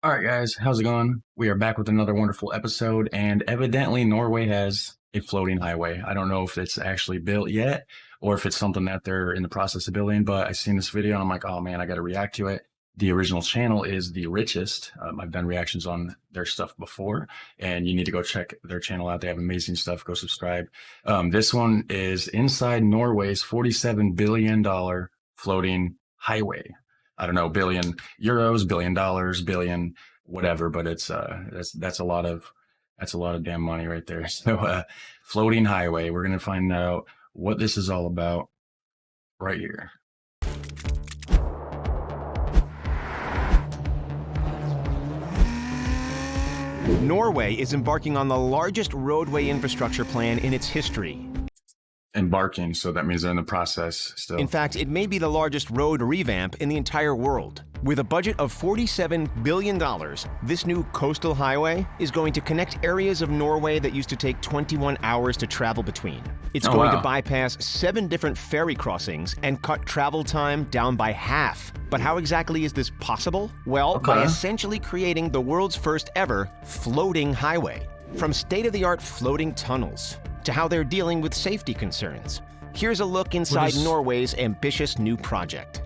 All right, guys, how's it going? We are back with another wonderful episode, and evidently Norway has a floating highway. I don't know if it's actually built yet or if it's something that they're in the process of building, but I seen this video and I'm like, oh man, I got to react to it. The original channel is The Richest. I've done reactions on their stuff before, and you need to go check their channel out. They have amazing stuff. Go subscribe. This one is inside Norway's $47 billion floating highway. I don't know, billion euros, $1 billion, billion, whatever, but it's that's a lot of damn money right there. So floating highway. We're gonna find out what this is all about right here. Norway is embarking on the largest roadway infrastructure plan in its history. Embarking, so that means they're in the process still. In fact, it may be the largest road revamp in the entire world. With a budget of $47 billion, this new coastal highway is going to connect areas of Norway that used to take 21 hours to travel between. It's going to bypass 7 different ferry crossings and cut travel time down by half. But how exactly is this possible? Well, by essentially creating the world's first ever floating highway. From state-of-the-art floating tunnels to how they're dealing with safety concerns. Here's a look inside Norway's ambitious new project.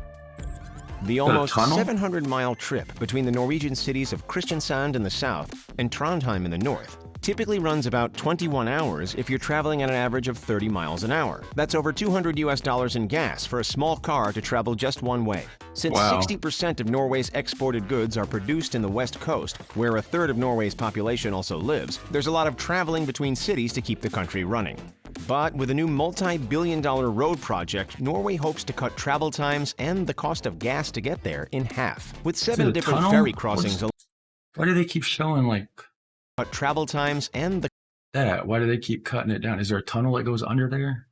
The almost 700-mile trip between the Norwegian cities of Kristiansand in the south and Trondheim in the north typically runs about 21 hours if you're traveling at an average of 30 miles an hour. That's over $200 in gas for a small car to travel just one way. Since 60% of Norway's exported goods are produced in the west coast, where a third of Norway's population also lives, there's a lot of traveling between cities to keep the country running. But with a new multi-billion-dollar road project, Norway hopes to cut travel times and the cost of gas to get there in half. With 7 different ferry crossings. Why do they keep showing like travel times and the why do they keep cutting it down? Is there a tunnel that goes under there?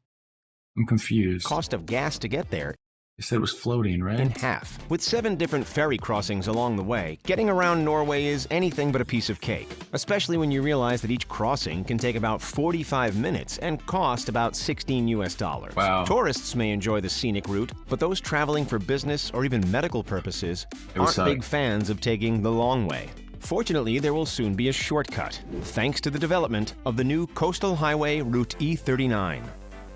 I'm confused. Cost of gas to get there. They said it was floating, right? In half. With 7 different ferry crossings along the way, getting around Norway is anything but a piece of cake, especially when you realize that each crossing can take about 45 minutes and cost about $16. Wow. Tourists may enjoy the scenic route, but those traveling for business or even medical purposes aren't big fans of taking the long way. Fortunately, there will soon be a shortcut, thanks to the development of the new coastal highway Route E39.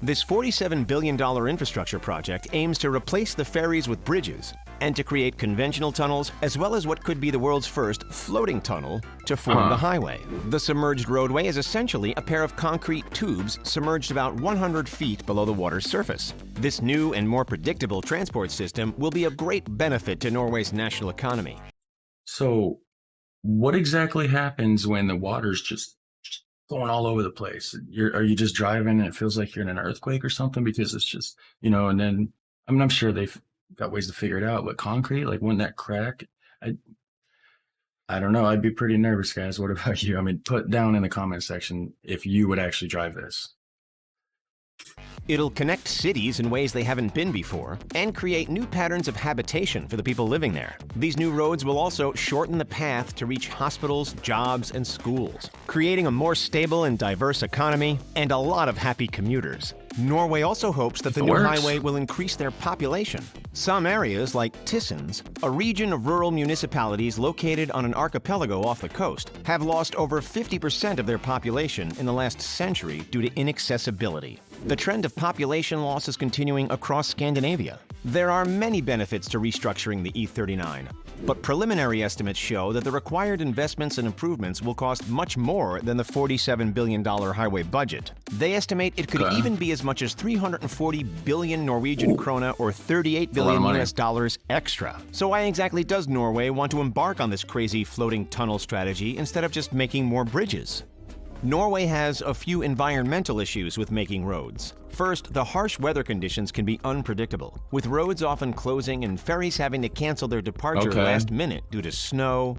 This $47 billion infrastructure project aims to replace the ferries with bridges and to create conventional tunnels as well as what could be the world's first floating tunnel to form the highway. The submerged roadway is essentially a pair of concrete tubes submerged about 100 feet below the water's surface. This new and more predictable transport system will be of great benefit to Norway's national economy. So what exactly happens when the water's just going all over the place? Are you just driving and it feels like you're in an earthquake or something? Because it's just, and then, I'm sure they've got ways to figure it out, but concrete, like wouldn't that crack? I don't know. I'd be pretty nervous, guys. What about you? Put down in the comment section if you would actually drive this. It'll connect cities in ways they haven't been before and create new patterns of habitation for the people living there. These new roads will also shorten the path to reach hospitals, jobs, and schools, creating a more stable and diverse economy and a lot of happy commuters. Norway also hopes that the new highway will increase their population. Some areas, like Tysons, a region of rural municipalities located on an archipelago off the coast, have lost over 50% of their population in the last century due to inaccessibility. The trend of population loss is continuing across Scandinavia. There are many benefits to restructuring the E39, but preliminary estimates show that the required investments and improvements will cost much more than the $47 billion highway budget. They estimate it could even be as much as 340 billion Norwegian krona or $38 billion US dollars extra. So why exactly does Norway want to embark on this crazy floating tunnel strategy instead of just making more bridges? Norway has a few environmental issues with making roads. First, the harsh weather conditions can be unpredictable, with roads often closing and ferries having to cancel their departure last minute due to snow.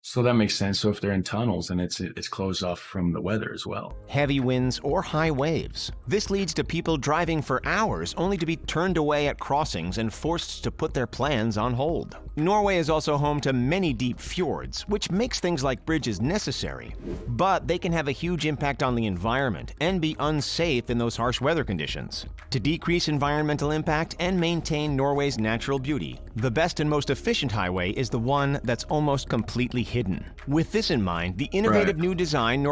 So that makes sense. So if they're in tunnels and it's closed off from the weather as well. heavy winds, or high waves. This leads to people driving for hours only to be turned away at crossings and forced to put their plans on hold. Norway is also home to many deep fjords, which makes things like bridges necessary. But they can have a huge impact on the environment and be unsafe in those harsh weather conditions. To decrease environmental impact and maintain Norway's natural beauty, the best and most efficient highway is the one that's almost completely hidden. With this in mind, the innovative new design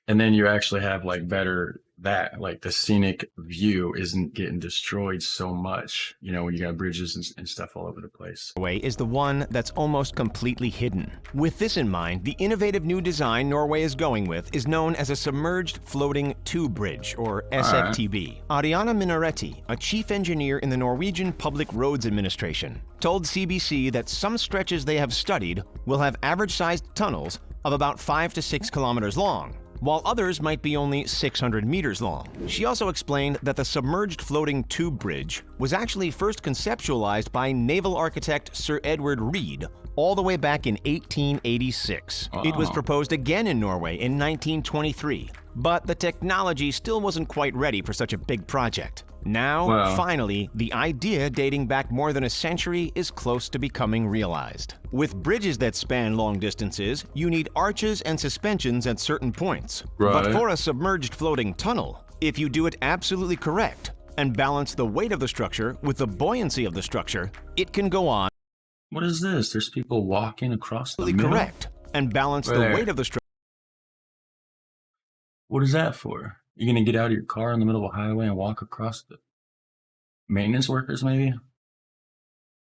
And then you actually have like better that like the scenic view isn't getting destroyed so much, you know, when you got bridges and stuff all over the place. Norway is the one that's almost completely hidden. With this in mind, the innovative new design Norway is going with is known as a submerged floating tube bridge, or SFTB. Ariana Minaretti, a chief engineer in the Norwegian Public Roads Administration, told CBC that some stretches they have studied will have average-sized tunnels of about 5 to 6 kilometers long, while others might be only 600 meters long. She also explained that the submerged floating tube bridge was actually first conceptualized by naval architect Sir Edward Reed all the way back in 1886. It was proposed again in Norway in 1923, but the technology still wasn't quite ready for such a big project. Now, finally, the idea dating back more than a century is close to becoming realized. With bridges that span long distances, you need arches and suspensions at certain points. But for a submerged floating tunnel, if you do it absolutely correct and balance the weight of the structure with the buoyancy of the structure, it can go on. What is this? There's people walking across the middle? Correct. And balance the weight of the structure. What is that for? You're going to get out of your car in the middle of a highway and walk across the maintenance workers, maybe?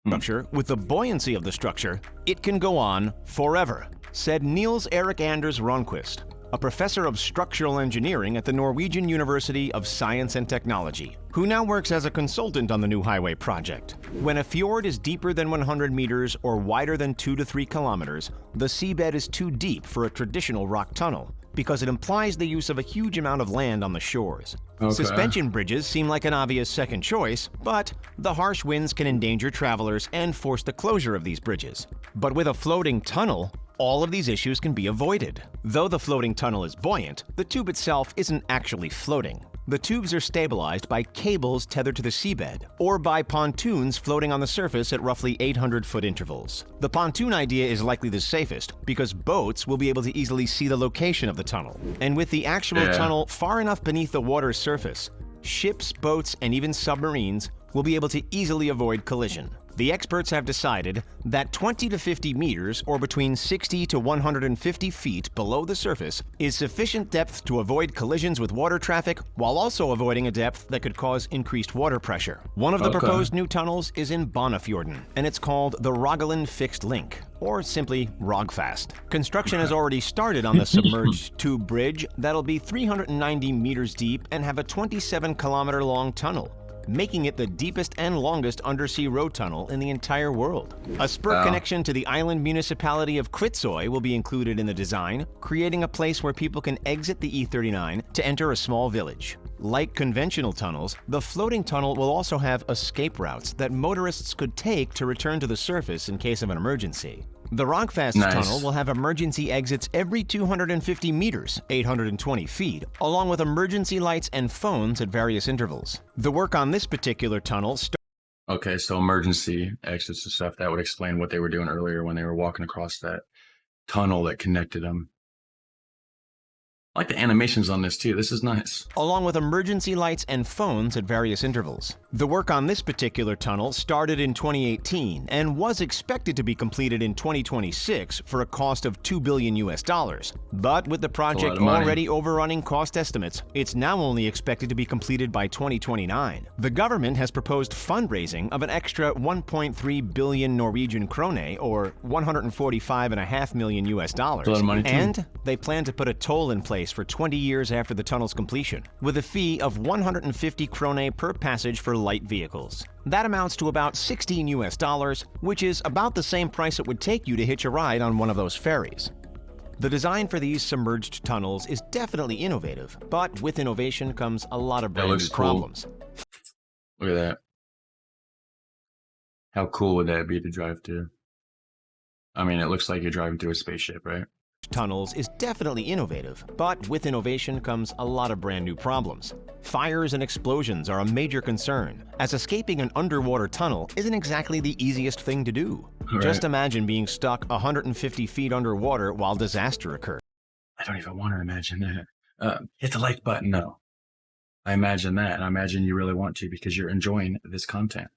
Structure with the buoyancy of the structure, it can go on forever, said Niels Erik Anders Ronquist, a professor of structural engineering at the Norwegian University of Science and Technology, who now works as a consultant on the new highway project. When a fjord is deeper than 100 meters or wider than 2 to 3 kilometers, the seabed is too deep for a traditional rock tunnel, because it implies the use of a huge amount of land on the shores. Suspension bridges seem like an obvious second choice, but the harsh winds can endanger travelers and force the closure of these bridges. But with a floating tunnel, all of these issues can be avoided. Though the floating tunnel is buoyant, the tube itself isn't actually floating. The tubes are stabilized by cables tethered to the seabed, or by pontoons floating on the surface at roughly 800-foot intervals. The pontoon idea is likely the safest, because boats will be able to easily see the location of the tunnel. And with the actual tunnel far enough beneath the water's surface, ships, boats, and even submarines will be able to easily avoid collision. The experts have decided that 20 to 50 meters, or between 60 to 150 feet below the surface, is sufficient depth to avoid collisions with water traffic while also avoiding a depth that could cause increased water pressure. One of the proposed new tunnels is in Bonnefjorden, and it's called the Rogaland Fixed Link, or simply Rogfast. Construction has already started on the submerged tube bridge that'll be 390 meters deep and have a 27-kilometer-long tunnel, making it the deepest and longest undersea road tunnel in the entire world. A spur connection to the island municipality of Kvitsøy will be included in the design, creating a place where people can exit the E39 to enter a small village. Like conventional tunnels, the floating tunnel will also have escape routes that motorists could take to return to the surface in case of an emergency. The Rogfast tunnel will have emergency exits every 250 meters, 820 feet, along with emergency lights and phones at various intervals. The work on this particular tunnel Okay, so emergency exits and stuff, that would explain what they were doing earlier when they were walking across that tunnel that connected them. I like the animations on this too. This is nice. Along with emergency lights and phones at various intervals. The work on this particular tunnel started in 2018 and was expected to be completed in 2026 for a cost of $2 billion US. But with the project already overrunning cost estimates, it's now only expected to be completed by 2029. The government has proposed fundraising of an extra 1.3 billion Norwegian krone, or $145.5 million US. That's a lot of money too. And they plan to put a toll in place for 20 years after the tunnel's completion, with a fee of 150 krone per passage for light vehicles. That amounts to about $16 US, which is about the same price it would take you to hitch a ride on one of those ferries. The design for these submerged tunnels is definitely innovative, but with innovation comes a lot of brand new problems. Look at that. How cool would that be to drive to? I mean, it looks like you're driving through a spaceship, right? Tunnels is definitely innovative, but with innovation comes a lot of brand new problems. Fires and explosions are a major concern, as escaping an underwater tunnel isn't exactly the easiest thing to do. Right. Just imagine being stuck 150 feet underwater while disaster occurs. I don't even want to imagine that. Hit the like button, though. I imagine that, and I imagine you really want to because you're enjoying this content.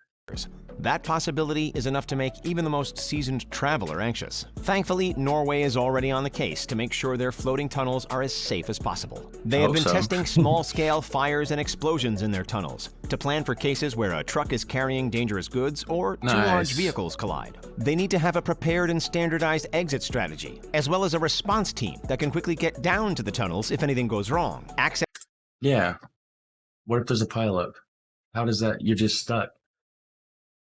That possibility is enough to make even the most seasoned traveler anxious. Thankfully, Norway is already on the case to make sure their floating tunnels are as safe as possible. They have been testing small-scale fires and explosions in their tunnels to plan for cases where a truck is carrying dangerous goods or two large vehicles collide. They need to have a prepared and standardized exit strategy, as well as a response team that can quickly get down to the tunnels if anything goes wrong. Yeah. What if there's a pileup? How does that? You're just stuck.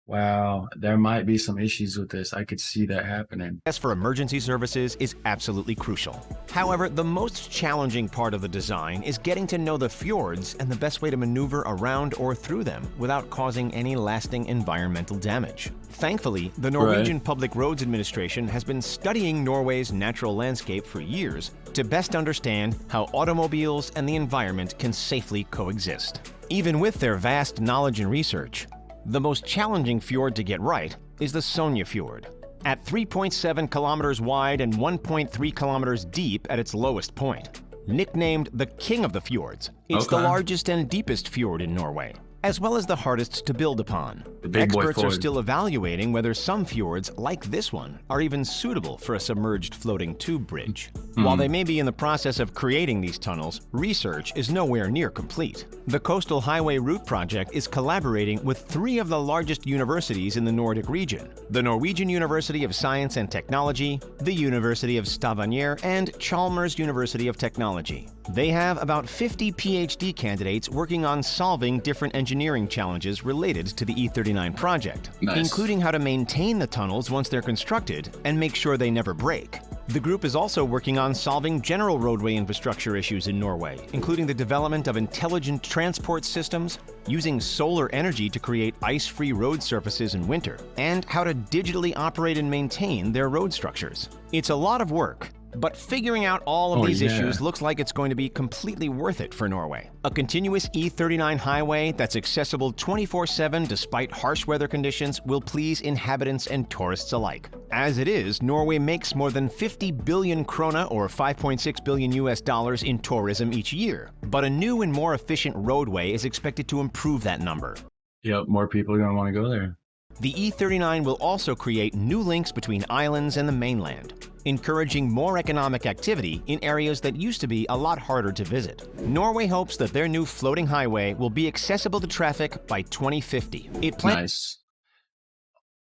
Wow, there might be some issues with this. I could see that happening. Access for emergency services is absolutely crucial. However, the most challenging part of the design is getting to know the fjords and the best way to maneuver around or through them without causing any lasting environmental damage. Thankfully, the Norwegian Public Roads Administration has been studying Norway's natural landscape for years to best understand how automobiles and the environment can safely coexist. Even with their vast knowledge and research, the most challenging fjord to get right is the Sonja Fjord. At 3.7 kilometers wide and 1.3 kilometers deep at its lowest point. Nicknamed the King of the Fjords, it's the largest and deepest fjord in Norway, as well as the hardest to build upon. Experts are still evaluating whether some fjords, like this one, are even suitable for a submerged floating tube bridge. While they may be in the process of creating these tunnels, research is nowhere near complete. The Coastal Highway Route Project is collaborating with 3 of the largest universities in the Nordic region: the Norwegian University of Science and Technology, the University of Stavanger, and Chalmers University of Technology. They have about 50 PhD candidates working on solving different engineering challenges related to the E39 project, including how to maintain the tunnels once they're constructed and make sure they never break. The group is also working on solving general roadway infrastructure issues in Norway, including the development of intelligent transport systems, using solar energy to create ice-free road surfaces in winter, and how to digitally operate and maintain their road structures. It's a lot of work, but figuring out all of these issues looks like it's going to be completely worth it for Norway. A continuous E39 highway that's accessible 24/7 despite harsh weather conditions will please inhabitants and tourists alike. As it is, Norway makes more than 50 billion krona, or $5.6 billion US, in tourism each year. But a new and more efficient roadway is expected to improve that number. Yep, more people are going to want to go there. The E39 will also create new links between islands and the mainland, encouraging more economic activity in areas that used to be a lot harder to visit. Norway hopes that their new floating highway will be accessible to traffic by 2050. Nice.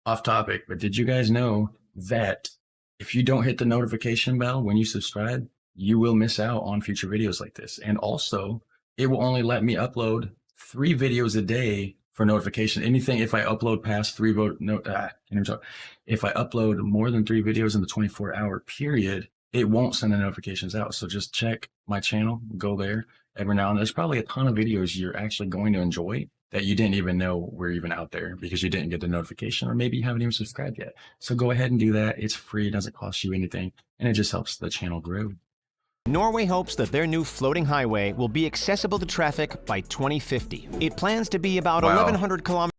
Off topic, but did you guys know that if you don't hit the notification bell when you subscribe, you will miss out on future videos like this? And also, it will only let me upload 3 videos a day for notification. Anything, if I upload past 3 if I upload more than 3 videos in the 24-hour period, it won't send the notifications out. So just check my channel, go there every now and then. There's probably a ton of videos you're actually going to enjoy that you didn't even know were even out there because you didn't get the notification, or maybe you haven't even subscribed yet. So go ahead and do that. It's free, it doesn't cost you anything, and it just helps the channel grow. Norway hopes that their new floating highway will be accessible to traffic by 2050. It plans to be about 1,100 kilometers.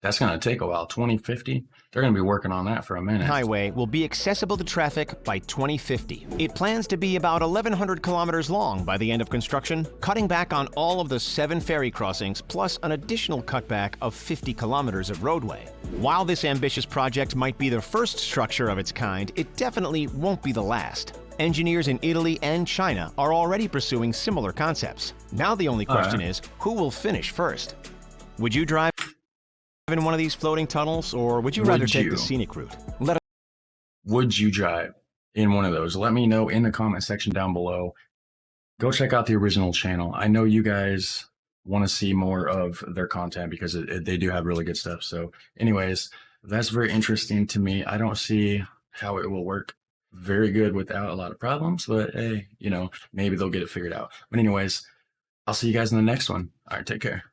That's going to take a while. 2050? They're going to be working on that for a minute. Highway will be accessible to traffic by 2050. It plans to be about 1,100 kilometers long by the end of construction, cutting back on all of the 7 ferry crossings, plus an additional cutback of 50 kilometers of roadway. While this ambitious project might be the first structure of its kind, it definitely won't be the last. Engineers in Italy and China are already pursuing similar concepts. Now the only question is, who will finish first? Would you drive in one of these floating tunnels, or would you rather take the scenic route? Would you drive in one of those? Let me know in the comment section down below. Go check out the original channel. I know you guys want to see more of their content because they do have really good stuff. So anyways, that's very interesting to me. I don't see how it will work very good without a lot of problems, but hey, you know, maybe they'll get it figured out. But anyways, I'll see you guys in the next one. All right, take care.